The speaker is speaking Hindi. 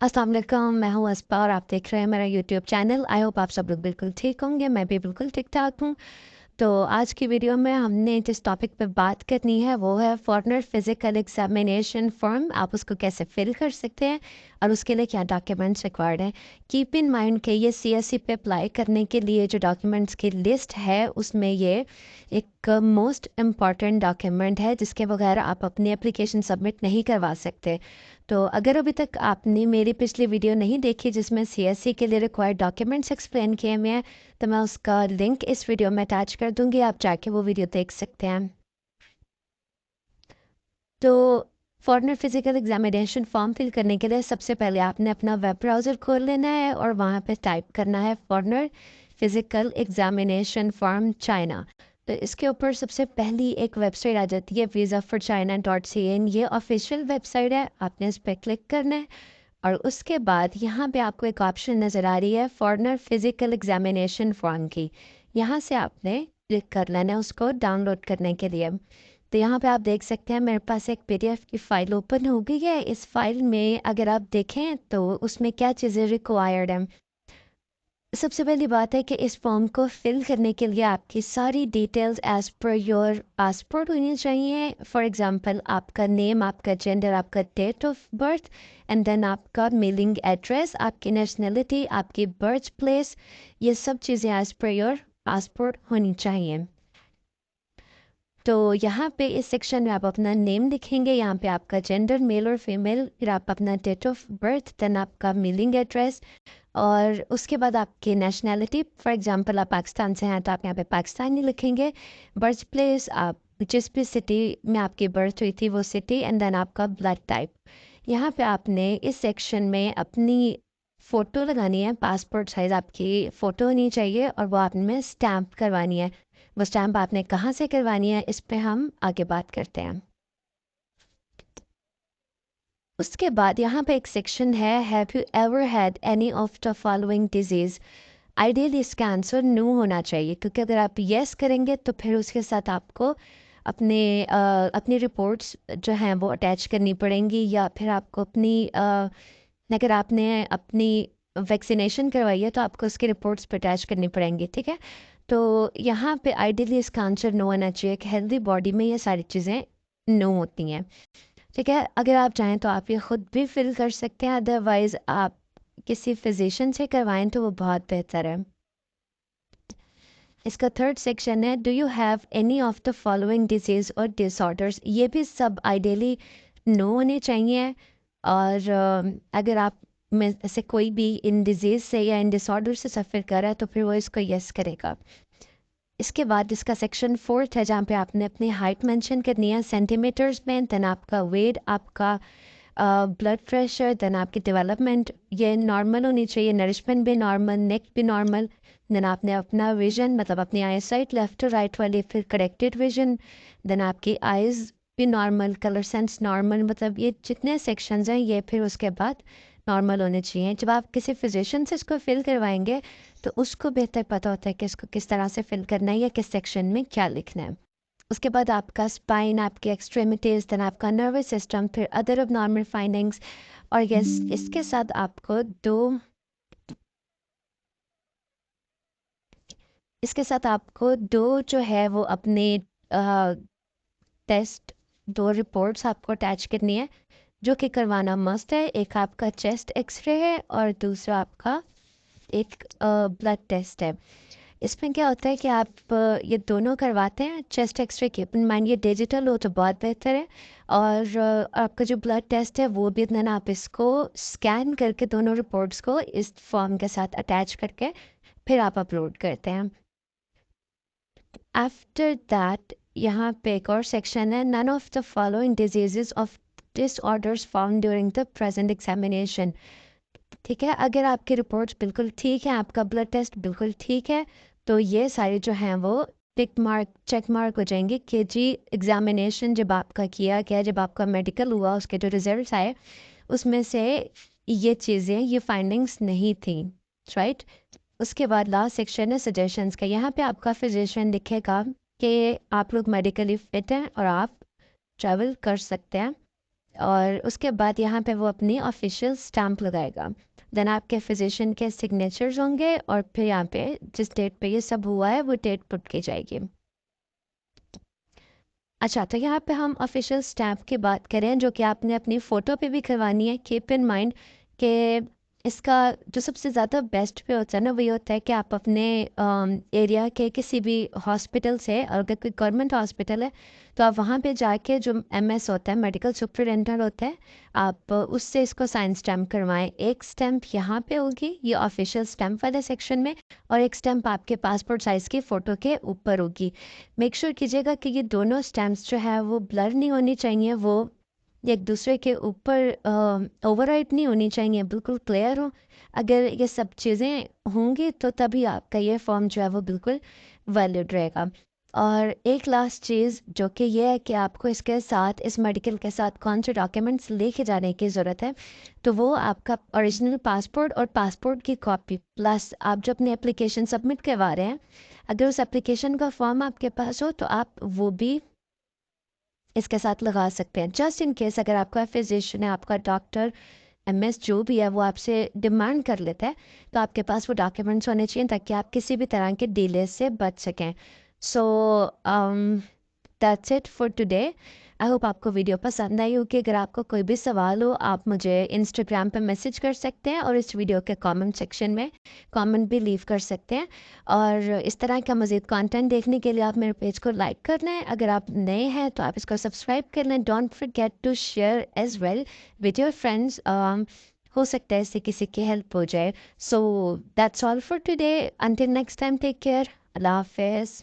अस्सलाम वालेकुम, मैं हूँ अस्पा और आप देख रहे हैं मेरा यूट्यूब चैनल। आई होप आप सब लोग बिल्कुल ठीक होंगे, मैं भी बिल्कुल ठीक-ठाक हूँ। तो आज की वीडियो में हमने जिस टॉपिक पे बात करनी है वो है फॉरेनर फिज़िकल एग्ज़ामिनेशन फॉर्म। आप उसको कैसे फ़िल कर सकते हैं और उसके लिए क्या डॉक्यूमेंट्स रिक्वायर्ड हैं। कीप इन माइंड कि ये सीएससी पे अप्लाई करने के लिए जो डॉक्यूमेंट्स की लिस्ट है उसमें ये एक मोस्ट इम्पॉर्टेंट डॉक्यूमेंट है जिसके बगैर आप अपनी एप्लीकेशन सबमिट नहीं करवा सकते। तो अगर अभी तक आपने मेरी पिछली वीडियो नहीं देखी जिसमें सीएससी के लिए रिक्वायर्ड डॉक्यूमेंट्स एक्सप्लेन किए हुए हैं तो मैं उसका लिंक इस वीडियो में अटैच कर दूंगी, आप जाके वो वीडियो देख सकते हैं। तो foreigner physical examination form fill करने के लिए सबसे पहले आपने अपना वेब ब्राउज़र खोल लेना है और वहाँ पे टाइप करना है foreigner physical examination form China. तो इसके ऊपर सबसे पहली एक वेबसाइट आ जाती है visa4china.cn। ये ऑफिशियल वेबसाइट है, आपने इस पर क्लिक करना है और उसके बाद यहाँ पे आपको एक ऑप्शन नज़र आ रही है फॉरेनर फिजिकल एग्जामिनेशन फॉर्म की। यहाँ से आपने क्लिक कर लेना है उसको डाउनलोड करने के लिए। तो यहाँ पे आप देख सकते हैं मेरे पास एक पीडीएफ की फ़ाइल ओपन हो गई है। इस फाइल में अगर आप देखें तो उसमें क्या चीज़ें रिक्वायर्ड हैं। सबसे पहली बात है कि इस फॉर्म को फिल करने के लिए आपकी सारी details as per your passport होनी चाहिए। फॉर एग्जांपल आपका नेम, आपका जेंडर, आपका date of birth and then आपका मेलिंग एड्रेस, आपकी नेशनलिटी, आपकी बर्थ प्लेस, ये सब चीज़ें एज़ पर योर पासपोर्ट होनी चाहिए। तो यहाँ पे इस सेक्शन में आप अपना नेम लिखेंगे, यहाँ पे आपका जेंडर मेल और फीमेल, फिर आप अपना डेट ऑफ बर्थ, देन आपका मेलिंग एड्रेस और उसके बाद आपकी नेशनैलिटी। फॉर एग्जांपल आप पाकिस्तान से हैं तो आप यहाँ पे पाकिस्तानी लिखेंगे। बर्थ प्लेस, आप जिस भी सिटी में आपकी बर्थ हुई थी वो सिटी एंड देन आपका ब्लड टाइप। यहाँ पे आपने इस सेक्शन में अपनी फ़ोटो लगानी है, पासपोर्ट साइज़ आपकी फ़ोटो होनी चाहिए और वो आपने स्टैम्प करवानी है। वो स्टैम्प आपने कहाँ से करवानी है इस पे हम आगे बात करते हैं। उसके बाद यहाँ पे एक सेक्शन है have you ever had any of the following disease. Ideally इसका आंसर नो होना चाहिए क्योंकि अगर आप येस करेंगे तो फिर उसके साथ आपको अपनी रिपोर्ट्स जो हैं वो अटैच करनी पड़ेंगी या फिर आपको अगर आपने अपनी वैक्सीनेशन करवाई है तो आपको उसकी रिपोर्ट्स पे अटैच करनी पड़ेंगी, ठीक है। तो यहाँ पे आइडियली इसका आंसर नो होना चाहिए कि हेल्दी बॉडी में ये सारी चीज़ें नो होती हैं, ठीक है। अगर आप चाहें तो आप ये ख़ुद भी फिल कर सकते हैं, अदरवाइज़ आप किसी फिजिशियन से करवाएं तो वो बहुत बेहतर है। इसका थर्ड सेक्शन है do you have any of the following disease और डिसऑर्डर्स। ये भी सब आइडियली नो होने चाहिए और अगर आप में से कोई भी इन डिजीज़ से या इन डिसऑर्डर से सफ़र कर रहा है तो फिर वो इसको यस करेगा। इसके बाद इसका सेक्शन फोर्थ है जहाँ पे आपने अपनी हाइट मेंशन करनी है सेंटीमीटर्स में, देन आपका वेट, आपका ब्लड प्रेशर, देन आपकी डेवलपमेंट ये नॉर्मल होनी चाहिए, नरिशमेंट भी नॉर्मल, नेक भी नॉर्मल, देन आपने अपना विजन मतलब अपनी आई साइट लेफ्ट टू राइट वाली फिर करेक्टेड विजन, देन आपकी आइज़ भी नॉर्मल, कलर सेंस नॉर्मल, मतलब ये जितने सेक्शंस हैं ये फिर उसके बाद नॉर्मल होने चाहिए। जब आप किसी फिजिशियन से इसको फिल करवाएंगे तो उसको बेहतर पता होता है कि इसको किस तरह से फिल करना है या किस सेक्शन में क्या लिखना है। उसके बाद आपका स्पाइन, आपके एक्सट्रीमिटीज़, देन आपका नर्वस सिस्टम, फिर अदर ऑफ नॉर्मल फाइंडिंग्स और यस इसके साथ आपको दो जो है वो अपने टेस्ट, दो रिपोर्ट्स आपको अटैच करनी है जो कि करवाना मस्ट है। एक आपका चेस्ट एक्सरे है और दूसरा आपका एक ब्लड टेस्ट है। इसमें क्या होता है कि आप ये दोनों करवाते हैं चेस्ट एक्सरे की, अपन माइंड ये डिजिटल हो तो बहुत बेहतर है और आपका जो ब्लड टेस्ट है वो भी इतना आप इसको स्कैन करके दोनों रिपोर्ट्स को इस फॉर्म के साथ अटैच करके फिर आप अपलोड करते हैं। आफ्टर दैट यहाँ पे एक और सेक्शन है none of the following diseases of disorders found during the present examination. ठीक है, अगर आपकी रिपोर्ट्स बिल्कुल ठीक है, आपका ब्लड टेस्ट बिल्कुल ठीक है तो ये सारे जो हैं वो टिक मार्क चेक मार्क हो जाएंगे कि जी एग्जामिनेशन जब आपका किया गया, जब आपका मेडिकल हुआ उसके जो रिजल्ट्स आए उसमें से ये चीज़ें, ये फाइंडिंग्स नहीं थी, राइट। उसके बाद लास्ट सेक्शन है सजेशंस का। यहाँ पे आपका फिजिशियन लिखेगा कि आप लोग मेडिकली फिट हैं और आप ट्रैवल कर सकते हैं और उसके बाद यहाँ पे वो अपनी ऑफिशियल स्टैम्प लगाएगा। देन आपके फिजिशियन के सिग्नेचर्स होंगे और फिर यहाँ पे जिस डेट पे ये सब हुआ है वो डेट पुट की जाएगी। अच्छा, तो यहाँ पे हम ऑफिशियल स्टैम्प की बात करें जो कि आपने अपनी फ़ोटो पे भी करवानी है। कीप इन माइंड कि इसका जो सबसे ज़्यादा बेस्ट पे होता है ना, वो ये होता है कि आप अपने एरिया के किसी भी हॉस्पिटल से, अगर कोई गवर्नमेंट हॉस्पिटल है तो आप वहाँ पे जाके जो एमएस होता है, मेडिकल सुपरिटेंडेंट होता है, आप उससे इसको साइन स्टैम्प करवाएं। एक स्टैम्प यहाँ पे होगी, ये ऑफिशियल स्टैम्प वाले सेक्शन में, और एक स्टैम्प आपके पासपोर्ट साइज़ की फ़ोटो के ऊपर होगी। मेक श्योर कीजिएगा कि ये दोनों स्टैम्प्स जो है वो ब्लर नहीं होनी चाहिए, वो एक दूसरे के ऊपर ओवरराइट नहीं होनी चाहिए, बिल्कुल क्लियर हो। अगर ये सब चीज़ें होंगी तो तभी आपका ये फॉर्म जो है वो बिल्कुल वैलिड रहेगा। और एक लास्ट चीज़ जो कि ये है कि आपको इसके साथ, इस मेडिकल के साथ कौन से डॉक्यूमेंट्स लेके जाने की ज़रूरत है, तो वो आपका ओरिजिनल पासपोर्ट और पासपोर्ट की कॉपी, प्लस आप जो अपनी एप्लीकेशन सबमिट करवा रहे हैं, अगर उस एप्लीकेशन का फॉर्म आपके पास हो तो आप वो भी इसके साथ लगा सकते हैं। जस्ट इन केस अगर आपका फिजिशियन है, आपका डॉक्टर, एमएस जो भी है, वो आपसे डिमांड कर लेता है, तो आपके पास वो डॉक्यूमेंट्स होने चाहिए ताकि आप किसी भी तरह के डिले से बच सकें। So that's it for today. I hope आपको वीडियो पसंद आई होगी। अगर आपको कोई भी सवाल हो, आप मुझे इंस्टाग्राम पे मैसेज कर सकते हैं और इस वीडियो के कमेंट सेक्शन में कमेंट भी लीव कर सकते हैं। और इस तरह का मज़ीद कंटेंट देखने के लिए आप मेरे पेज को लाइक करना है। अगर आप नए हैं तो आप इसको सब्सक्राइब कर लें। Don't forget to share as well with your friends. हो सकता है इससे किसी की हेल्प हो जाए। So that's all for today. Until next time, take care. अल्लाह हाफिज़।